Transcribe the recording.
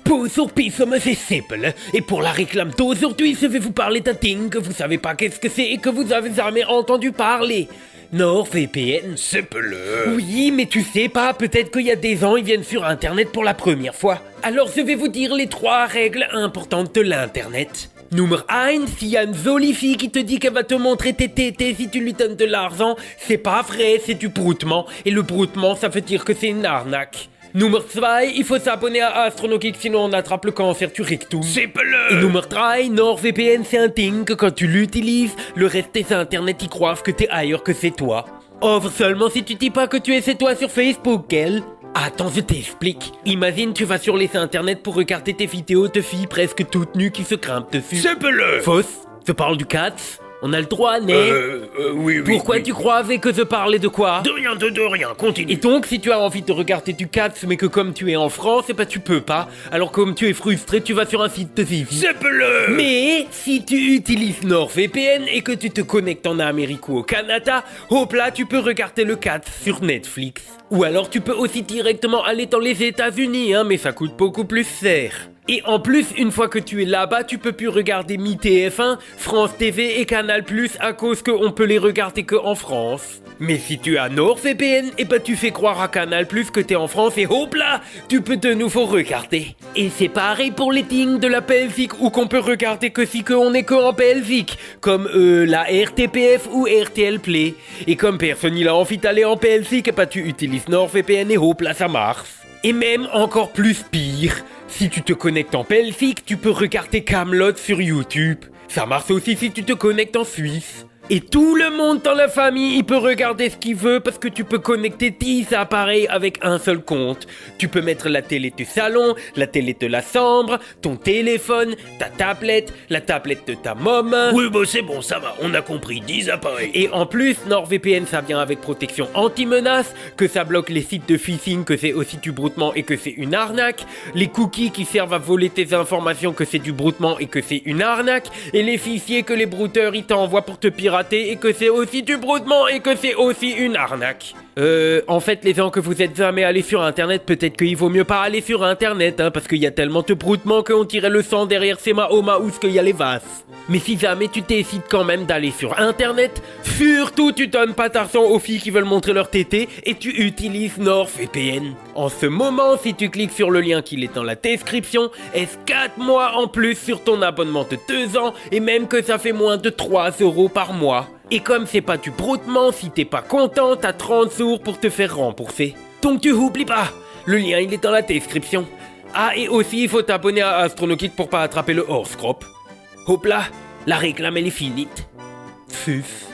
Bonjour, c'est simple. Et pour la réclame d'aujourd'hui, je vais vous parler d'un thing que vous savez pas qu'est-ce que c'est et que vous avez jamais entendu parler. NordVPN. Simple. Oui, mais tu sais pas, peut-être qu'il y a des gens, ils viennent sur Internet pour la première fois. Alors je vais vous dire les 3 règles importantes de l'Internet. Numéro 1, s'il y a une jolie fille qui te dit qu'elle va te montrer tes tétés si tu lui donnes de l'argent, c'est pas vrai, c'est du broutement. Et le broutement, ça veut dire que c'est une arnaque. Numéro 2, il faut s'abonner à AstronoGeek sinon on attrape le cancer du rectum. Simple. Et numéro 3, NordVPN c'est un thing que quand tu l'utilises, le reste des internet ils croient que t'es ailleurs que c'est toi. Offre seulement si tu dis pas que tu es c'est toi sur Facebook, elle. Attends, je t'explique. Imagine tu vas sur les internets pour regarder tes vidéos de filles presque toutes nues qui se grimpent dessus. Simple. Fausse. Je parle du cat. On a le droit, né? Oui. Pourquoi oui. tu croyais que je parlais de quoi? De rien, continue. Et donc, si tu as envie de regarder du cat, mais que comme tu es en France, eh ben tu peux pas. Alors comme tu es frustré, tu vas sur un site de Vivi. Simple. Mais si tu utilises NordVPN et que tu te connectes en Amérique ou au Canada, hop là, tu peux regarder le cat sur Netflix. Ou alors tu peux aussi directement aller dans les États-Unis, hein, mais ça coûte beaucoup plus cher. Et en plus, une fois que tu es là-bas, tu peux plus regarder MiTF1, France TV et Canal+, à cause qu'on peut les regarder que en France. Mais si tu as NordVPN, et ben tu fais croire à Canal+, que t'es en France et hop là, tu peux de nouveau regarder. Et c'est pareil pour les things de la Belgique, ou qu'on peut regarder que si on est que en Belgique, comme la RTPF ou RTL Play. Et comme personne il a envie d'aller en Belgique, et ben tu utilises NordVPN et hop là ça marche. Et même encore plus pire, si tu te connectes en Belgique, tu peux regarder Kaamelott sur YouTube. Ça marche aussi si tu te connectes en Suisse. Et tout le monde dans la famille, il peut regarder ce qu'il veut parce que tu peux connecter 10 appareils avec un seul compte. Tu peux mettre la télé du salon, la télé de la chambre, ton téléphone, ta tablette, la tablette de ta maman. Oui, bah c'est bon, ça va, on a compris, 10 appareils. Et en plus, NordVPN ça vient avec protection anti-menace, que ça bloque les sites de phishing, que c'est aussi du broutement et que c'est une arnaque, les cookies qui servent à voler tes informations, que c'est du broutement et que c'est une arnaque, et les fichiers que les brouteurs ils t'envoient pour te pirater et que c'est aussi du broutement et que c'est aussi une arnaque. En fait, les gens que vous êtes jamais allés sur Internet, peut-être qu'il vaut mieux pas aller sur Internet, hein, parce qu'il y a tellement de broutement qu'on tirait le sang derrière ces Mahoma où ce qu'il y a les vases. Mais si jamais tu décides quand même d'aller sur Internet, surtout tu donnes pas d'argent aux filles qui veulent montrer leur tété et tu utilises NordVPN. En ce moment, si tu cliques sur le lien qui est dans la description, est-ce 4 mois en plus sur ton abonnement de 2 ans et même que ça fait moins de 3 € par mois. Et comme c'est pas du broutement, si t'es pas content, t'as 30 jours pour te faire rembourser. Donc tu oublies pas, le lien il est dans la description. Ah et aussi il faut t'abonner à AstronoGeek pour pas attraper le horoscope. Hop là, la réclame elle est finie. Tchuss.